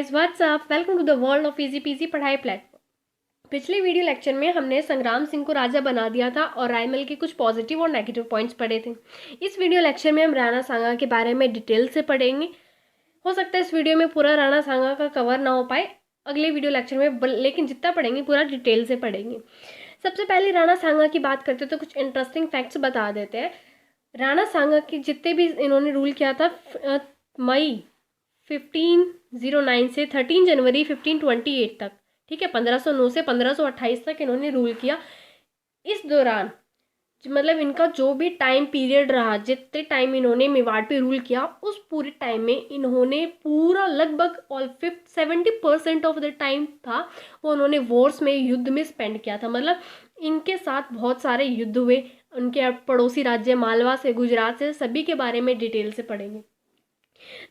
Guys, what's up, welcome to the world of easy PG पढ़ाई platform. पिछले video lecture में हमने संग्राम सिंह को राजा बना दिया था और रायमल के कुछ पॉजिटिव और नेगेटिव पॉइंट्स पढ़े थे। इस वीडियो लेक्चर में हम राणा सांगा के बारे में डिटेल से पढ़ेंगे। हो सकता है इस वीडियो में पूरा राणा सांगा का कवर ना हो पाए अगले वीडियो लेक्चर में, लेकिन जितना पढ़ेंगे पूरा डिटेल से पढ़ेंगे। सबसे पहले राणा सांगा की बात करते तो कुछ इंटरेस्टिंग फैक्ट्स बता देते हैं। राणा सांगा की जितने भी इन्होंने रूल किया था मई 1509 से 13 जनवरी 1528 तक, ठीक है, 1509 से 1528 तक इन्होंने रूल किया। इस दौरान मतलब इनका जो भी टाइम पीरियड रहा, जितने टाइम इन्होंने मेवाड़ पे रूल किया, उस पूरे टाइम में इन्होंने पूरा लगभग 70% ऑफ द टाइम था वो उन्होंने वॉर्स में, युद्ध में स्पेंड किया था। मतलब इनके साथ बहुत सारे युद्ध हुए। उनके पड़ोसी राज्य मालवा से, गुजरात से, सभी के बारे में डिटेल से पढ़ेंगे।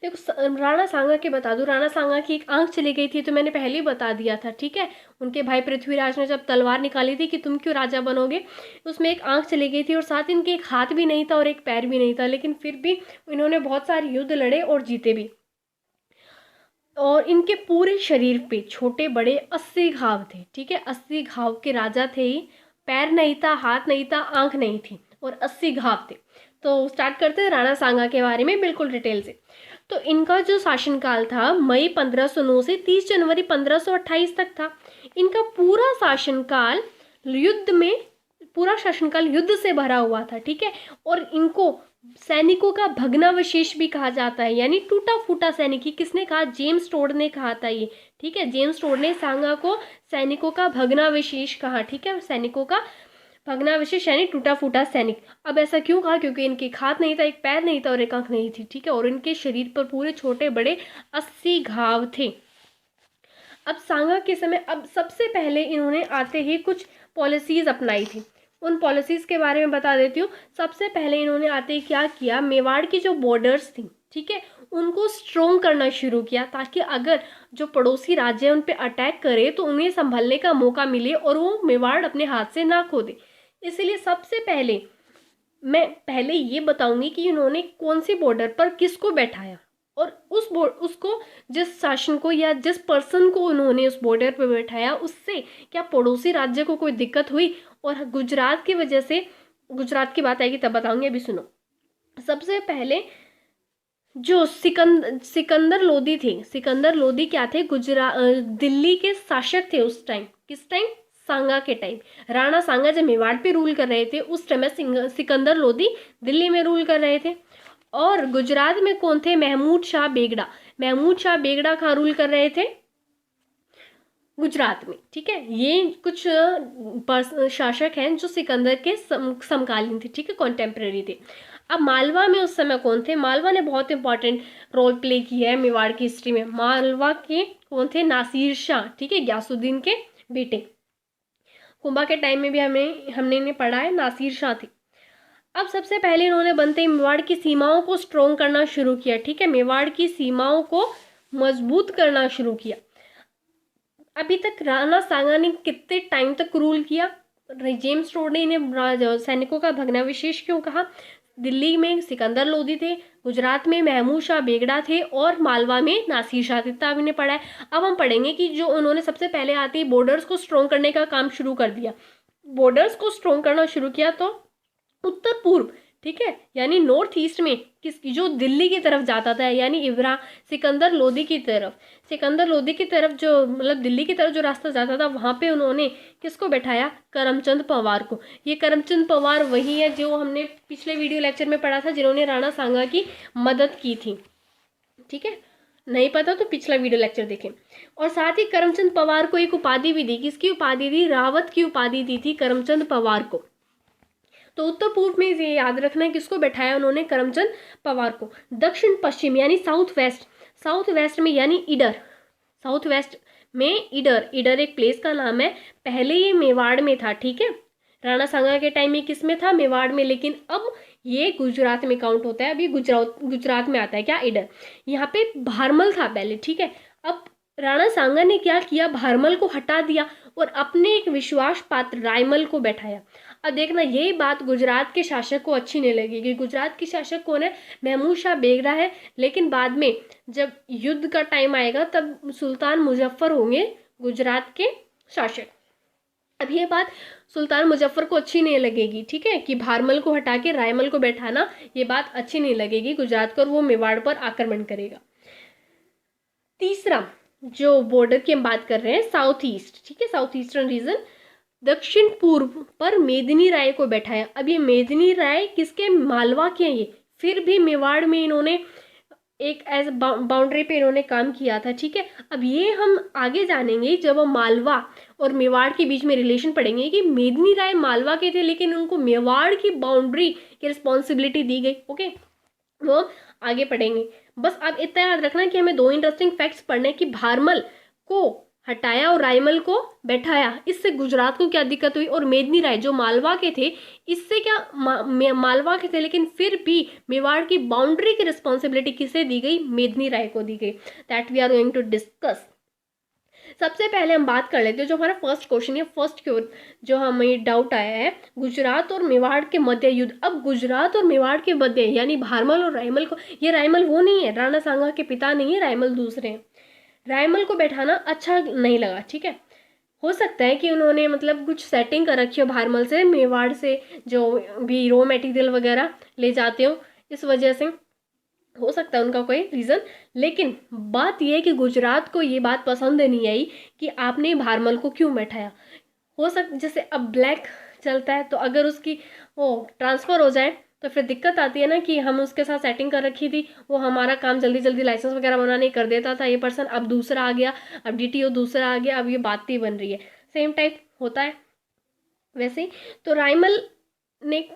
देखो, राणा सांगा के बता दूं, राणा सांगा की एक आंख चली गई थी तो मैंने पहले ही बता दिया था, ठीक है। उनके भाई पृथ्वीराज ने जब तलवार निकाली थी कि तुम क्यों राजा बनोगे, उसमें एक आंख चली गई थी और साथ इनके एक हाथ भी नहीं था और एक पैर भी नहीं था, लेकिन फिर भी इन्होंने बहुत सारे युद्ध लड़े और जीते भी। और इनके पूरे शरीर पे छोटे बड़े 80 घाव थे, ठीक है। 80 घाव के राजा थे ही। पैर नहीं था, हाथ नहीं था, आंख नहीं थी और 80 घाव थे। तो स्टार्ट करते हैं राणा सांगा के बारे में बिल्कुल डिटेल से। तो इनका जो शासनकाल था मई 1509 से 30 जनवरी 1528 तक था। इनका पूरा शासनकाल युद्ध से भरा हुआ था, ठीक है। और इनको सैनिकों का भग्नावशेष भी कहा जाता है, यानी टूटा फूटा सैनिक। किसने कहा? जेम्स टोड ने कहा था ये, ठीक है। जेम्स टोड ने सांगा को सैनिकों का भग्नावशेष कहा, ठीक है। सैनिकों का भग्नावशेष यानी टूटा फूटा सैनिक। अब ऐसा क्यों कहा? क्योंकि इनके एक हाथ नहीं था, एक पैर नहीं था और एक आंख नहीं थी, ठीक है। और इनके शरीर पर पूरे छोटे बड़े 80 घाव थे। अब सांगा के समय, अब सबसे पहले इन्होंने आते ही कुछ पॉलिसीज अपनाई थी। उन पॉलिसीज के बारे में बता देती हूँ। सबसे पहले इन्होंने आते ही क्या किया, मेवाड़ की जो बॉर्डर्स थी, ठीक है, उनको स्ट्रोंग करना शुरू किया, ताकि अगर जो पड़ोसी राज्य है उन पे अटैक करे तो उन्हें संभलने का मौका मिले और वो मेवाड़ अपने हाथ से ना खो दे। इसलिए सबसे पहले मैं पहले ये बताऊंगी कि इन्होंने कौन सी बॉर्डर पर किसको बैठाया और उसको जिस शासन को या जिस पर्सन को उन्होंने उस बॉर्डर पर बैठाया उससे क्या पड़ोसी राज्य को कोई दिक्कत हुई। और गुजरात की वजह से, गुजरात की बात आएगी तब बताऊंगी, अभी सुनो। सबसे पहले जो सिकंदर लोदी थे, सिकंदर लोदी क्या थे? दिल्ली के शासक थे उस टाइम। किस टाइम? सांगा के टाइम। राणा सांगा जब मेवाड़ पे रूल कर रहे थे उस टाइम सिकंदर लोदी दिल्ली में रूल कर रहे थे। और गुजरात में कौन थे? महमूद शाह बेगड़ा। महमूद शाह बेगड़ा कहाँ रूल कर रहे थे? गुजरात में, ठीक है। ये कुछ शासक हैं जो सिकंदर के समकालीन थे, ठीक है, कॉन्टेम्प्रेरी थे। अब मालवा में उस समय कौन थे? मालवा ने बहुत इंपॉर्टेंट रोल प्ले किया है मेवाड़ की हिस्ट्री में। मालवा के कौन थे? नासिर शाह, ठीक है, गयासुद्दीन के बेटे। कुंभा के टाइम में भी हमने इन्हें पढ़ा है, नासिर शाह थे। अब सबसे पहले इन्होंने बनते ही मेवाड़ की सीमाओं को स्ट्रोंग करना शुरू किया, ठीक है। मेवाड़ की सीमाओं को मजबूत करना शुरू किया। अभी तक राणा सांगा ने कितने टाइम तक रूल किया? जेम्स टोड ने इन्हें सैनिकों का भग्नावशेष क्यों कहा? दिल्ली में सिकंदर लोदी थे, गुजरात में महमूद शाह बेगड़ा थे और मालवा में नासिर शाह थे। तब इन्हें पढ़ा है। अब हम पढ़ेंगे कि जो उन्होंने सबसे पहले आते ही बॉर्डर्स को स्ट्रॉन्ग करने का काम शुरू कर दिया। बॉर्डर्स को स्ट्रॉन्ग करना शुरू किया तो उत्तर पूर्व, ठीक है, यानी नॉर्थ ईस्ट में किसकी, जो दिल्ली की तरफ जाता था, यानी सिकंदर लोदी की तरफ जो मतलब दिल्ली की तरफ जो रास्ता जाता था वहां पे उन्होंने किसको बैठाया? करमचंद पवार को। ये करमचंद पवार वही है जो हमने पिछले वीडियो लेक्चर में पढ़ा था, जिन्होंने राणा सांगा की मदद की थी, ठीक है। नहीं पता तो पिछला वीडियो लेक्चर देखें। और साथ ही करमचंद पवार को एक उपाधि भी दी। किसकी उपाधि दी? रावत की उपाधि दी थी करमचंद पवार को। तो उत्तर पूर्व में ये याद रखना है किसको बैठाया उन्होंने? करमचंद पवार को। दक्षिण पश्चिम यानी साउथ वेस्ट में यानी ईडर, साउथ वेस्ट में ईडर एक प्लेस का नाम है। पहले ये मेवाड़ में था, ठीक है। राणा सांगा के टाइम में किस में था? मेवाड़ में, लेकिन अब ये गुजरात में काउंट होता है। अभी गुजरात में आता है क्या? ईडर। यहाँ पे भारमल था पहले, ठीक है। अब राणा सांगा ने क्या किया? भारमल को हटा दिया और अपने एक विश्वास पात्र रायमल को बैठाया। अब देखना यही बात गुजरात के शासक को अच्छी नहीं लगेगी। गुजरात के शासक कौन है? महमूद शाह बेगरा है। लेकिन बाद में जब युद्ध का टाइम आएगा तब सुल्तान मुजफ्फर होंगे गुजरात के शासक। अब ये बात सुल्तान मुजफ्फर को अच्छी नहीं लगेगी, ठीक है, कि भारमल को हटा के रायमल को बैठाना, ये बात अच्छी नहीं लगेगी गुजरात को, और वो मेवाड़ पर आक्रमण करेगा। तीसरा जो बॉर्डर की हम बात कर रहे हैं, साउथ ईस्ट, ठीक है, साउथ ईस्टर्न रीजन, दक्षिण पूर्व पर मेदिनी राय को बैठाया। अब ये मेदिनी राय किसके? मालवा के हैं ये। फिर भी मेवाड़ में इन्होंने एक एज बाउंड्री पे इन्होंने काम किया था, ठीक है। अब ये हम आगे जानेंगे जब हम मालवा और मेवाड़ के बीच में रिलेशन पढ़ेंगे कि मेदिनी राय मालवा के थे लेकिन उनको मेवाड़ की बाउंड्री की रिस्पॉन्सिबिलिटी दी गई। ओके, वो आगे पढ़ेंगे। बस अब इतना याद रखना कि हमें दो इंटरेस्टिंग फैक्ट्स पढ़ने कि भारमल को हटाया और रायमल को बैठाया, इससे गुजरात को क्या दिक्कत हुई, और मेदिनी राय जो मालवा के थे, इससे क्या मालवा के थे लेकिन फिर भी मेवाड़ की बाउंड्री की रिस्पॉन्सिबिलिटी किसे दी गई? मेदिनी राय को दी गई। That we are going to discuss. सबसे पहले हम बात कर लेते हैं जो हमारा फर्स्ट क्वेश्चन है, फर्स्ट क्योर जो हमें डाउट आया है, गुजरात और मेवाड़ के मध्य युद्ध। अब गुजरात और मेवाड़ के मध्य यानी भारमल और रायमल को, ये रायमल वो नहीं है, राणा सांगा के पिता नहीं है, रायमल दूसरे हैं। रायमल को बैठाना अच्छा नहीं लगा, ठीक है। हो सकता है कि उन्होंने मतलब कुछ सेटिंग कर रखी हो भारमल से, मेवाड़ से जो भी रॉ मटेरियल वगैरह ले जाते हो, इस वजह से हो सकता है उनका कोई रीज़न। लेकिन बात यह है कि गुजरात को ये बात पसंद नहीं आई कि आपने भारमल को क्यों बैठाया। हो सकता जैसे अब ब्लैक चलता है तो अगर उसकी वो ट्रांसफ़र हो जाए तो फिर दिक्कत आती है ना कि हम उसके साथ सेटिंग कर रखी थी, वो हमारा काम जल्दी जल्दी लाइसेंस वगैरह बनाने कर देता था ये पर्सन, अब दूसरा आ गया, अब डीटीओ दूसरा आ गया, अब ये बात ही बन रही है। सेम टाइप होता है वैसे ही। तो रायमल ने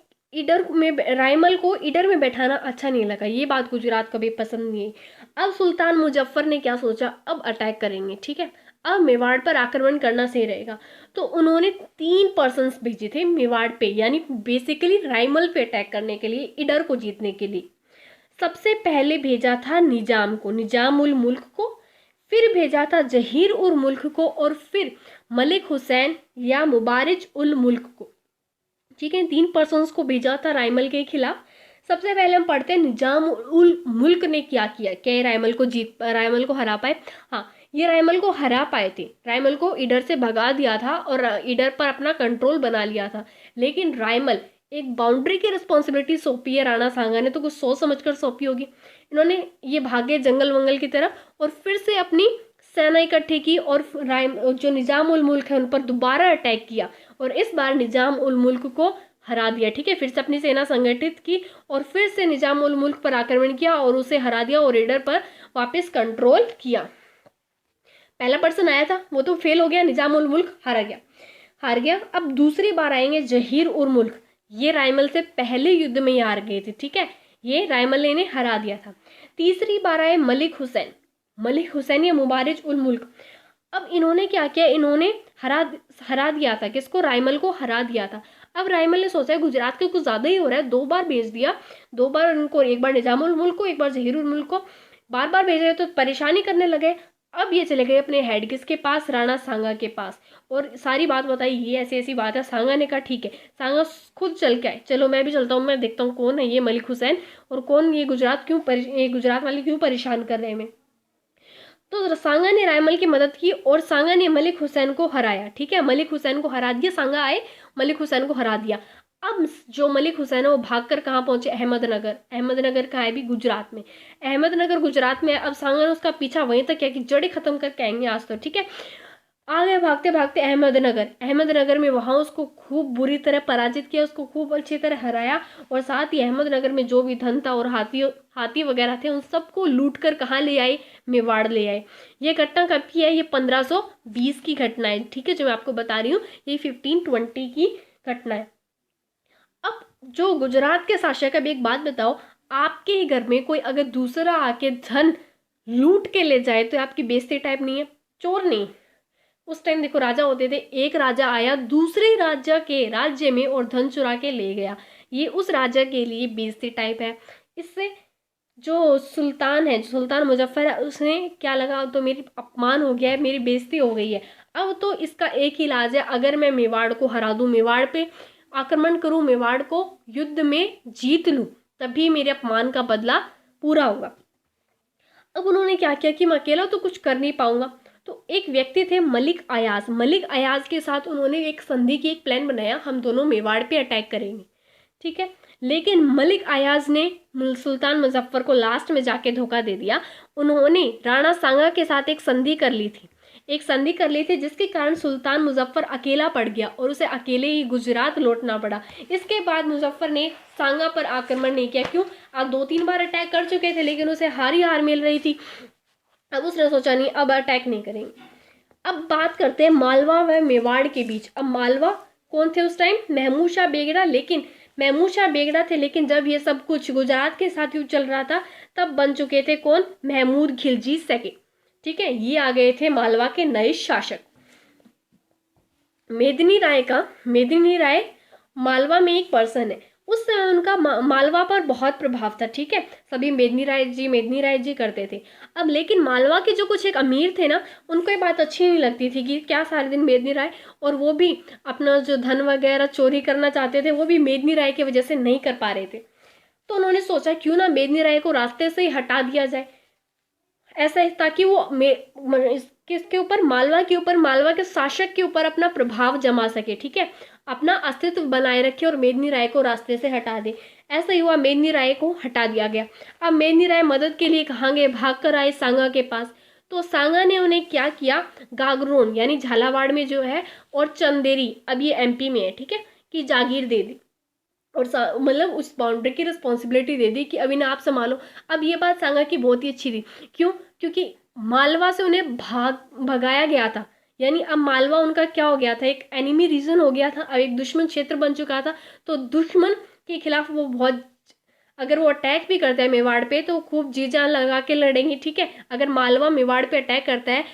रायमल को ईडर में बैठाना अच्छा नहीं लगा, ये बात गुजरात को भी पसंद नहीं आई। अब सुल्तान मुजफ्फर ने क्या सोचा, अब अटैक करेंगे, ठीक है, अब मेवाड़ पर आक्रमण करना सही रहेगा। तो उन्होंने 3 पर्सन्स भेजे थे मेवाड़ पे, यानी बेसिकली रायमल पे अटैक करने के लिए, ईडर को जीतने के लिए। सबसे पहले भेजा था निजाम को, निजाम उल मुल्क को, फिर भेजा था जहीर उल मुल्क को, और फिर मलिक हुसैन या मुबारिज उल मुल्क को, ठीक है। 3 पर्सन्स को भेजा था रायमल के खिलाफ। सबसे पहले हम पढ़ते हैं निजाम उल मुल्क ने क्या किया, क्या रायमल को हरा पाए? हाँ, ये रायमल को हरा पाए थे, रायमल को ईडर से भगा दिया था और ईडर पर अपना कंट्रोल बना लिया था। लेकिन रायमल एक बाउंड्री की रिस्पॉन्सिबिलिटी सौंपी है राणा सांगा ने, तो कुछ सोच समझ कर सौंपी होगी। इन्होंने ये भागे जंगल वंगल की तरफ और फिर से अपनी सेना इकट्ठी की और जो निजाम उल मुल्क है उन पर दोबारा अटैक किया और इस बार निजाम उल मुल्क को हरा दिया, ठीक है। फिर से अपनी सेना संगठित की और फिर से निजाम उल मुल्क पर आक्रमण किया और उसे हरा दिया और ईडर पर वापस कंट्रोल किया। पहला पर्सन आया था वो तो फेल हो गया, निजाम उल मुल्क हार गया। अब दूसरी बार आएंगे जहीर उल मुल्क, ये रायमल से पहले युद्ध में हार गए थे, ठीक है, ये रायमल ने इन्हें हरा दिया था। तीसरी बार आए मलिक हुसैन या मुबारिज उल मुल्क। अब इन्होंने क्या किया, इन्होंने हरा दिया था, किसको? रायमल को हरा दिया था। अब रायमल ने सोचा गुजरात का कुछ ज़्यादा ही हो रहा है, 2 बार भेज दिया, 2 बार उनको, एक बार निजाम उल मुल्क को, एक बार जहीर उल मुल्क को, बार बार भेज रहे तो परेशानी करने लगे। अब ये चले गए अपने हेड किसके पास? राणा सांगा के पास, और सारी बात बताई, ये ऐसी ऐसी बात है। सांगा ने कहा ठीक है, सांगा खुद चल के आए, चलो मैं भी चलता हूँ, मैं देखता हूँ कौन है ये मलिक हुसैन और कौन ये गुजरात वाले क्यों परेशान कर रहे हैं हमें। तो सांगा ने रायमल की मदद की और सांगा ने मलिक हुसैन को हराया, ठीक है, मलिक हुसैन को हरा दिया। सांगा आए, मलिक हुसैन को हरा दिया। अब जो मलिक हुसैन है वो भागकर कहाँ पहुंचे? अहमदनगर कहाँ है? भी गुजरात में, अहमदनगर गुजरात में। अब सांगा ने उसका पीछा वहीं तक किया कि जड़ें खत्म करके आएंगे आज तो, ठीक है। आ गए भागते भागते अहमदनगर में, वहां उसको खूब बुरी तरह पराजित किया, उसको खूब अच्छी तरह हराया और साथ ही अहमदनगर में जो भी धन था और हाथी वगैरह थे उन सबको लूट कर कहाँ ले आए? मेवाड़ ले आए। ये घटना कब की है? ये 1520 की घटना है, ठीक है, जो मैं आपको बता रही हूँ, ये 1520 की घटना है। अब जो गुजरात के शासक, अब एक बात बताओ, आपके ही घर में कोई अगर दूसरा आके धन लूट के ले जाए तो आपकी बेइज्जती टाइप नहीं है? चोर नहीं, उस टाइम देखो राजा होते थे, एक राजा आया दूसरे राज्य में और धन चुरा के ले गया, ये उस राजा के लिए बेइज्जती टाइप है। इससे जो सुल्तान मुजफ्फर है, उसने क्या लगा, तो मेरी अपमान हो गया है, मेरी बेइज्जती हो गई है, अब तो इसका एक ही इलाज है, अगर मैं मेवाड़ को हरा दूं, मेवाड़ पे आक्रमण करूं, मेवाड़ को युद्ध में जीत लूं, तभी मेरे अपमान का बदला पूरा होगा। अब उन्होंने क्या किया कि मैं अकेला तो कुछ कर नहीं पाऊंगा, तो एक व्यक्ति थे मलिक अयाज, मलिक अयाज के साथ उन्होंने एक संधि की, एक प्लान बनाया, हम दोनों मेवाड़ पे अटैक करेंगे, ठीक है। लेकिन मलिक अयाज ने सुल्तान मुजफ्फर को लास्ट में जाके धोखा दे दिया। उन्होंने राणा सांगा के साथ एक संधि कर ली थी, जिसके कारण सुल्तान मुजफ्फर अकेला पड़ गया और उसे अकेले ही गुजरात लौटना पड़ा। इसके बाद मुजफ्फर ने सांगा पर आक्रमण नहीं किया। क्यों? आप 2-3 बार अटैक कर चुके थे, लेकिन उसे हार ही हार मिल रही थी। अब उसने सोचा नहीं, अब अटैक नहीं करेंगे। अब बात करते हैं मालवा व मेवाड़ के बीच। अब मालवा कौन थे उस टाइम? महमूद शाह बेगड़ा। लेकिन महमूद शाह बेगड़ा थे, लेकिन जब ये सब कुछ गुजरात के साथ युद्ध चल रहा था, तब बन चुके थे कौन? महमूद खिलजी सेकंड, ठीक है। ये आ गए थे मालवा के नए शासक। मेदिनी राय मालवा में एक पर्सन है। उस समय उनका मालवा पर बहुत प्रभाव था, ठीक है। सभी मेदिनी राय जी करते थे। अब लेकिन मालवा के जो कुछ एक अमीर थे ना, उनको ये बात अच्छी नहीं लगती थी कि क्या सारे दिन मेदिनी राय, और वो भी अपना जो धन वगैरह चोरी करना चाहते थे, वो भी मेदिनी राय की वजह से नहीं कर पा रहे थे। तो उन्होंने सोचा क्यों ना मेदिनी राय को रास्ते से ही हटा दिया जाए, ऐसा, ताकि वो किसके ऊपर? मालवा के ऊपर, मालवा के शासक के ऊपर अपना प्रभाव जमा सके, ठीक है, अपना अस्तित्व बनाए रखे और मेदिनी राय को रास्ते से हटा दे। ऐसा ही हुआ, मेदिनी राय को हटा दिया गया। अब मेदिनी राय मदद के लिए कहाँ गए? भाग कर आए सांगा के पास। तो सांगा ने उन्हें क्या किया? गागरोन यानी झालावाड़ में जो है, और चंदेरी, अब ये एमपी में है, ठीक है, की जागीर दे दी, और मतलब उस बाउंड्री की रिस्पॉन्सिबिलिटी दे दी कि अभी ना आप संभालो। अब ये बात सांगा की बहुत ही अच्छी थी। क्यों? क्योंकि मालवा से उन्हें भगाया गया था, यानी अब मालवा उनका क्या हो गया था? एक एनिमी रीजन हो गया था, अब एक दुश्मन क्षेत्र बन चुका था। तो दुश्मन के खिलाफ वो बहुत, अगर वो अटैक भी करता है मेवाड़ पे, तो खूब जी जान लगा के लड़ेंगे, ठीक है। अगर मालवा मेवाड़ पे अटैक करता है,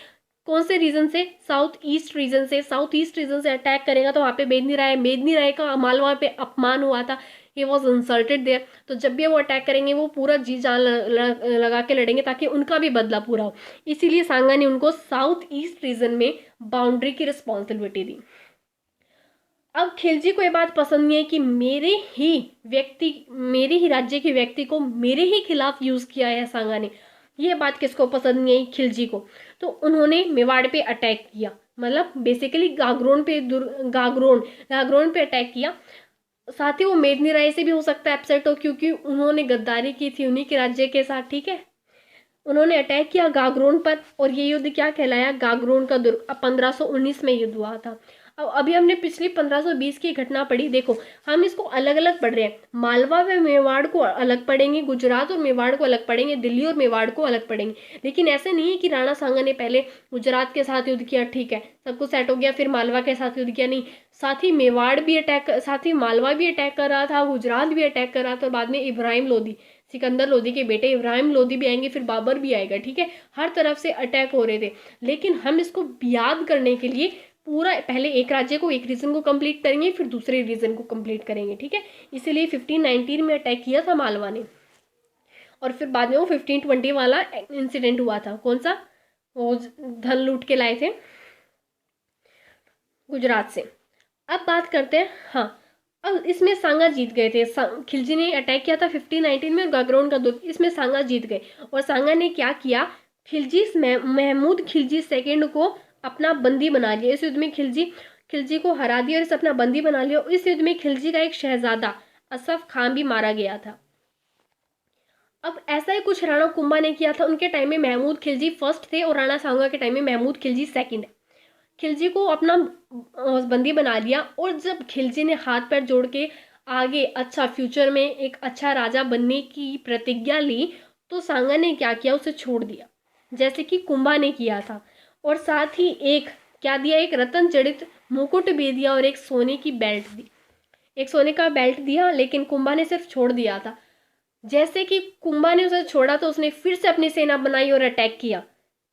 कौन से रीजन से? साउथ ईस्ट रीजन से अटैक करेगा, तो वहाँ पे मेदिनी राय का मालवा पे अपमान हुआ था, ही वॉज इंसल्टेड देयर। तो जब भी वो अटैक करेंगे, वो पूरा जी जान लगा के लड़ेंगे, ताकि उनका भी बदला पूरा हो। इसीलिए सांगा ने उनको साउथ ईस्ट रीजन में बाउंड्री की रिस्पॉन्सिबिलिटी दी। अब खिलजी को ये बात पसंद नहीं है कि मेरे ही राज्य के व्यक्ति को मेरे ही खिलाफ यूज किया है सांगा ने। ये बात किसको पसंद नहीं आई? खिलजी को। तो उन्होंने मेवाड़ पे अटैक किया, मतलब बेसिकली गागरोन पे अटैक किया। साथ ही वो मेदिनी राय से भी हो सकता है अपसेट हो, क्योंकि उन्होंने गद्दारी की थी उन्हीं के राज्य के साथ, ठीक है। उन्होंने अटैक किया गागरोन पर, और ये युद्ध क्या कहलाया? गागरोन का दुर्ग। अब 1519 में युद्ध हुआ था। अब अभी हमने पिछली 1520 की घटना पढ़ी। देखो, हम इसको अलग अलग पढ़ रहे हैं। मालवा व मेवाड़ को अलग पढ़ेंगे, गुजरात और मेवाड़ को अलग पढ़ेंगे, दिल्ली और मेवाड़ को अलग पढ़ेंगे। लेकिन ऐसे नहीं है कि राणा सांगा ने पहले गुजरात के साथ युद्ध किया, ठीक है, सब कुछ सेट हो गया, फिर मालवा के साथ युद्ध किया। नहीं, साथ ही मालवा भी अटैक कर रहा था, गुजरात भी अटैक कर रहा था। बाद में इब्राहिम लोदी, सिकंदर लोदी के बेटे इब्राहिम लोदी भी आएंगे, फिर बाबर भी आएगा, ठीक है। हर तरफ से अटैक हो रहे थे। लेकिन हम इसको याद करने के लिए पूरा पहले एक राज्य को, एक रीजन को कंप्लीट करेंगे, फिर दूसरे रीजन को कंप्लीट करेंगे, ठीक है। इसीलिए 1519 में अटैक किया था मालवा ने, और फिर बाद में वो 1520 वाला इंसिडेंट हुआ था। कौन सा? वो धन लूट के लाए थे गुजरात से। अब बात करते हैं, हाँ, अब इसमें सांगा जीत गए थे। खिलजी ने अटैक किया था 1519 में, और गागरोन का दुर्ग, इसमें सांगा जीत गए। और सांगा ने क्या किया? महमूद खिलजी सेकंड को अपना बंदी बना लिया। इस युद्ध में खिलजी को हरा दिया और इसे अपना बंदी बना लिया। इस युद्ध में खिलजी का एक शहजादा असफ खान भी मारा गया था। अब ऐसा ही कुछ राणा कुंभा ने किया था। उनके टाइम में महमूद खिलजी फर्स्ट थे, और राणा सांगा के टाइम में महमूद खिलजी सेकंड है। खिलजी को अपना बंदी बना लिया, और जब खिलजी ने हाथ पैर जोड़ के आगे अच्छा फ्यूचर में एक अच्छा राजा बनने की प्रतिज्ञा ली, तो सांगा ने क्या किया? उसे छोड़ दिया, जैसे कि कुंभा ने किया था। और साथ ही एक क्या दिया? एक रत्न जड़ित मुकुट भी दिया, और एक सोने की बेल्ट दी। एक सोने का बेल्ट दिया, लेकिन कुंभा ने सिर्फ छोड़ दिया था। जैसे कि कुंभा ने उसे छोड़ा, तो उसने फिर से अपनी सेना बनाई और अटैक किया।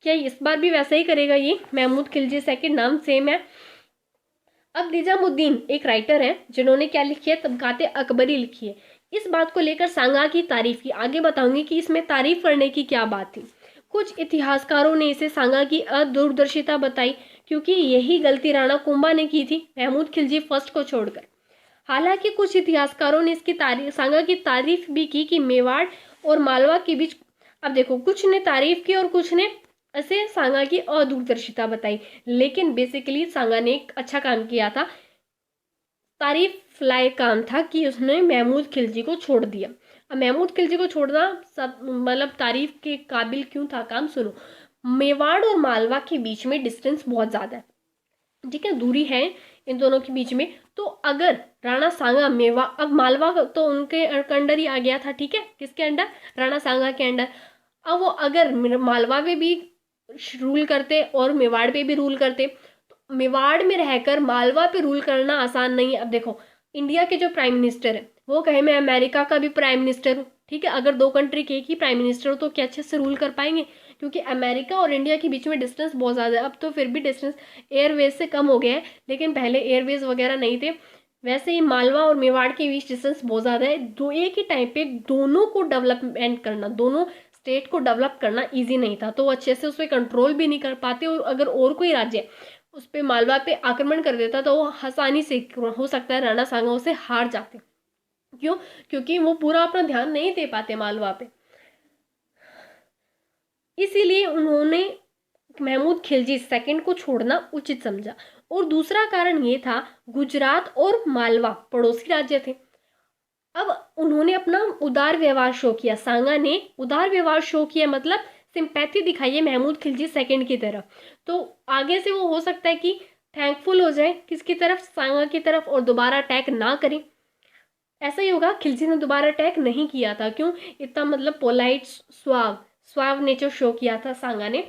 क्या इस बार भी वैसा ही करेगा? ये महमूद खिलजी सेकंड, नाम सेम है। अब निजामुद्दीन एक राइटर है, जिन्होंने क्या लिखी है? तबकाते अकबरी लिखी है। इस बात को लेकर सांगा की तारीफ की। आगे बताऊंगी कि इसमें तारीफ करने की क्या बात थी। कुछ इतिहासकारों ने इसे सांगा की अदूरदर्शिता बताई, क्योंकि यही गलती राणा कुंभा ने की थी महमूद खिलजी फर्स्ट को छोड़कर। हालांकि कुछ इतिहासकारों ने इसकी तारीफ सांगा की तारीफ भी की कि मेवाड़ और मालवा के बीच, अब देखो कुछ ने तारीफ की और कुछ ने ऐसे सांगा की अदूरदर्शिता बताई, लेकिन बेसिकली सांगा ने एक अच्छा काम किया था, तारीफ लायक काम था कि उसने महमूद खिलजी को छोड़ दिया। अब महमूद खिलजी को छोड़ना सब मतलब तारीफ के काबिल क्यों था काम, सुनो। मेवाड़ और मालवा के बीच में डिस्टेंस बहुत ज़्यादा है, ठीक है, दूरी है इन दोनों के बीच में। तो अगर राणा सांगा अब मालवा तो उनके अंडर ही आ गया था, ठीक है, किसके अंडर, राणा सांगा के अंडर। अब वो अगर मालवा पे भी रूल करते और मेवाड़ पे भी रूल करते, तो मेवाड़ में रहकर मालवा पे रूल करना आसान नहीं है। अब देखो इंडिया के जो प्राइम मिनिस्टर है वो कहे मैं अमेरिका का भी प्राइम मिनिस्टर हूँ, ठीक है, अगर दो कंट्री के एक ही प्राइम मिनिस्टर हो तो क्या अच्छे से रूल कर पाएंगे, क्योंकि अमेरिका और इंडिया के बीच में डिस्टेंस बहुत ज़्यादा है। अब तो फिर भी डिस्टेंस एयरवेज से कम हो गया है, लेकिन पहले एयरवेज वगैरह नहीं थे। वैसे ही मालवा और मेवाड़ के बीच डिस्टेंस बहुत ज़्यादा है, दो एक ही टाइम पे दोनों को डेवलपमेंट करना, दोनों स्टेट को डेवलप करना ईजी नहीं था, तो वो अच्छे से उस पर कंट्रोल भी नहीं कर पाते। और अगर और कोई राज्य उस पर मालवा पे आक्रमण कर देता तो वो आसानी से, हो सकता है राणा सांगा उसे हार जाते। क्यों, क्योंकि वो पूरा अपना ध्यान नहीं दे पाते मालवा पे। इसीलिए उन्होंने महमूद खिलजी सेकंड को छोड़ना उचित समझा। और दूसरा कारण ये था, गुजरात और मालवा पड़ोसी राज्य थे। अब उन्होंने अपना उदार व्यवहार शो किया, सांगा ने उदार व्यवहार शो किया, मतलब सिंपैथी दिखाई है महमूद खिलजी सेकंड की तरफ। तो आगे से वो हो सकता है कि थैंकफुल हो जाए किसकी तरफ, सांगा की तरफ, और दोबारा अटैक ना करें। ऐसा ही होगा, खिलजी ने दोबारा अटैक नहीं किया था, क्यों, इतना मतलब पोलाइट स्वाव नेचर शो किया था सांगा ने।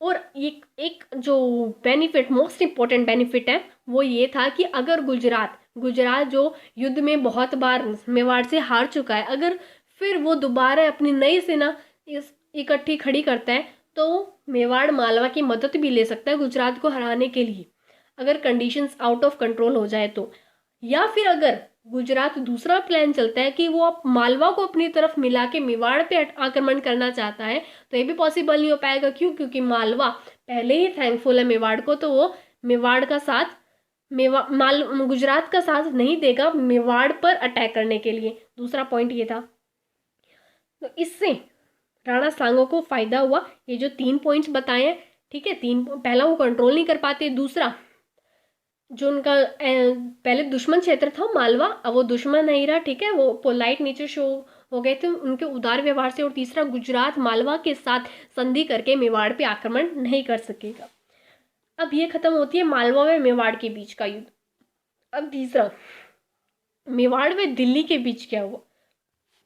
और एक जो बेनिफिट, मोस्ट इंपॉर्टेंट बेनिफिट है, वो ये था कि अगर गुजरात जो युद्ध में बहुत बार मेवाड़ से हार चुका है, अगर फिर वो दोबारा अपनी नई सेना इकट्ठी खड़ी करता है तो मेवाड़ मालवा की मदद भी ले सकता है गुजरात को हराने के लिए, अगर कंडीशंस आउट ऑफ कंट्रोल हो जाए तो। या फिर अगर गुजरात दूसरा प्लान चलता है कि वो अब मालवा को अपनी तरफ मिला के मेवाड़ पे आक्रमण करना चाहता है, तो ये भी पॉसिबल नहीं हो पाएगा। क्यों, क्योंकि मालवा पहले ही थैंकफुल है मेवाड़ को, तो वो मेवाड़ का साथ गुजरात का साथ नहीं देगा मेवाड़ पर अटैक करने के लिए। दूसरा पॉइंट ये था, तो इससे राणा सांगा को फायदा हुआ। ये जो 3 पॉइंट्स बताए हैं, ठीक है, पहला वो कंट्रोल नहीं कर पाते, दूसरा जो उनका पहले दुश्मन क्षेत्र था मालवा, अब वो दुश्मन नहीं रहा, ठीक है, वो पोलाइट नेचर शो हो गए थे उनके उदार व्यवहार से। और तीसरा, गुजरात मालवा के साथ संधि करके मेवाड़ पे आक्रमण नहीं कर सकेगा। अब ये खत्म होती है मालवा में मेवाड़ के बीच का युद्ध। अब तीसरा, मेवाड़ में दिल्ली के बीच क्या हुआ।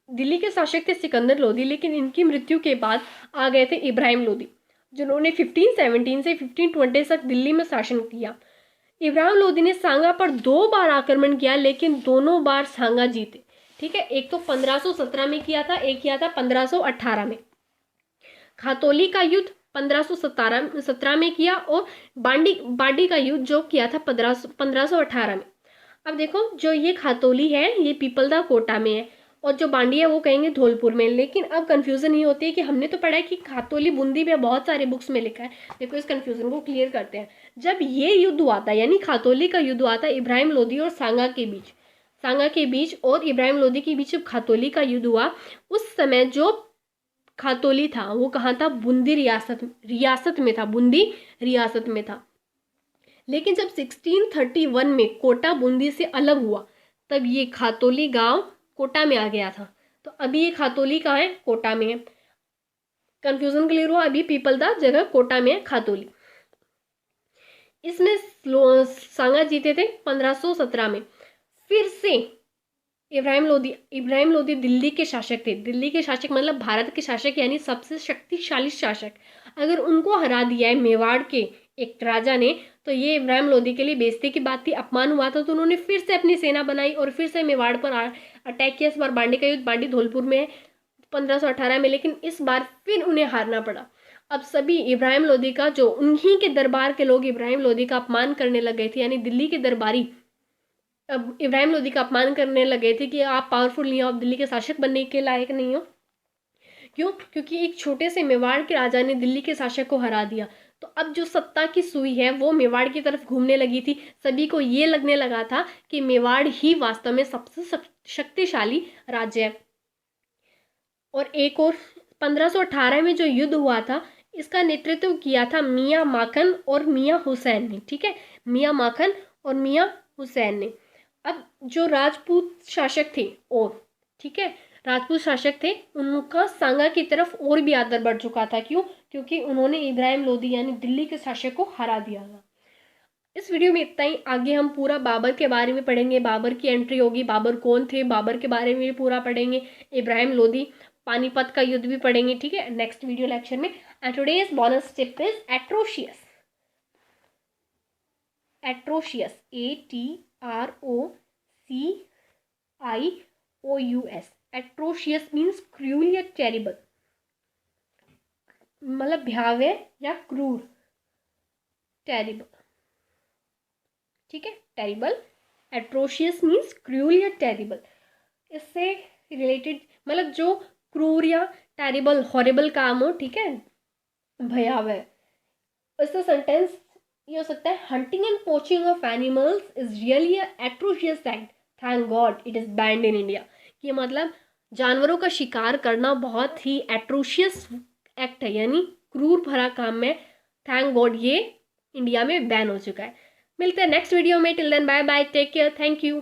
दिल्ली के शासक थे सिकंदर लोदी, लेकिन इनकी मृत्यु के बाद आ गए थे इब्राहिम लोदी, जिन्होंने 1517 से 1520 तक दिल्ली में शासन किया। इब्राहिम लोदी ने सांगा पर 2 बार आक्रमण किया, लेकिन दोनों बार सांगा जीते, ठीक है, एक तो 1517 में किया था, एक किया था 1518 में। खातौली का युद्ध 1517 में किया, और बाडी का युद्ध जो किया था 1518 में। अब देखो, जो ये खातौली है ये पीपलदा कोटा में है, और जो बांडी है वो कहेंगे धौलपुर में। लेकिन अब कंफ्यूजन ये होती है कि हमने तो पढ़ा है कि खातौली बूंदी में बहुत सारे बुक्स में लिखा है। देखो इस कंफ्यूजन को क्लियर करते हैं। जब ये युद्ध हुआ था, यानी खातौली का युद्ध हुआ था इब्राहिम लोदी और सांगा के बीच और इब्राहिम लोदी के बीच जब खातौली का युद्ध हुआ, उस समय जो खातौली था वो कहाँ था, बूंदी रियासत में था, बूंदी रियासत में था। लेकिन जब 1631 में कोटा बूंदी से अलग हुआ, तब ये खातौली गांव कोटा में आ गया था। तो अभी ये खातौली कहाँ है, कोटा में है। कंफ्यूजन क्लियर हुआ, अभी पीपलदा जगह कोटा में है खातौली। इसमें सांगा जीते थे 1517 में। फिर से इब्राहिम लोदी दिल्ली के शासक थे। दिल्ली के शासक मतलब भारत के शासक, यानी सबसे शक्तिशाली शासक। अगर उनको हरा दिया है मेवाड़ के एक राजा ने, तो ये इब्राहिम लोदी के लिए बेइज्जती की बात थी, अपमान हुआ था। तो उन्होंने फिर से अपनी सेना बनाई और फिर से मेवाड़ पर अटैक किया। इस बार बांडी का युद्ध, बांडी धौलपुर में है 1518 में, लेकिन इस बार फिर उन्हें हारना पड़ा। अब सभी इब्राहिम लोदी का, जो उन्हीं के दरबार के लोग इब्राहिम लोदी का अपमान करने लग गए थे, यानी दिल्ली के दरबारी अब इब्राहिम लोदी का अपमान करने लगे थे कि आप पावरफुल नहीं हो, आप दिल्ली के शासक बनने के लायक नहीं हो। क्यों, क्योंकि एक छोटे से मेवाड़ के राजा ने दिल्ली के शासक को हरा दिया। तो अब जो सत्ता की सुई है वो मेवाड़ की तरफ घूमने लगी थी। सभी को ये लगने लगा था कि मेवाड़ ही वास्तव में सबसे शक्तिशाली राज्य है। और एक और 1518 में जो युद्ध हुआ था, इसका नेतृत्व किया था मियाँ माखन और मियाँ हुसैन ने। ठीक है, मियाँ माखन और मियाँ हुसैन ने। अब जो राजपूत शासक थे, और ठीक है, राजपूत शासक थे, उनका सांगा की तरफ और भी आदर बढ़ चुका था। क्यों? क्योंकि उन्होंने इब्राहिम लोदी यानी दिल्ली के शासक को हरा दिया था। इस वीडियो में इतना ही। आगे हम पूरा बाबर के बारे में पढ़ेंगे, बाबर की एंट्री होगी, बाबर कौन थे, बाबर के बारे में भी पूरा पढ़ेंगे, इब्राहिम लोदी, पानीपत का युद्ध भी पढ़ेंगे। ठीक है, नेक्स्ट वीडियो लेक्चर में। And today's bonus tip is atrocious. Atrocious, ATROCIOUS। Atrocious means cruel या टेरिबल, मतलब भयावह या क्रूर, टेरिबल। ठीक है, टेरिबल, एट्रोशियस मीन्स क्रूअल या टेरिबल। इससे रिलेटेड मतलब जो क्रूर या टेरिबल, हॉरिबल काम हो, ठीक है, भयावह, इसका सेंटेंस ये हो सकता है, hunting and poaching of animals is really atrocious act, thank God it is band in India. कि मतलब जानवरों का शिकार करना बहुत ही एट्रोशियस एक्ट है, यानी क्रूर भरा काम है। थैंक गॉड ये इंडिया में बैन हो चुका है। मिलते हैं नेक्स्ट वीडियो में। Till then bye bye, take care, thank you.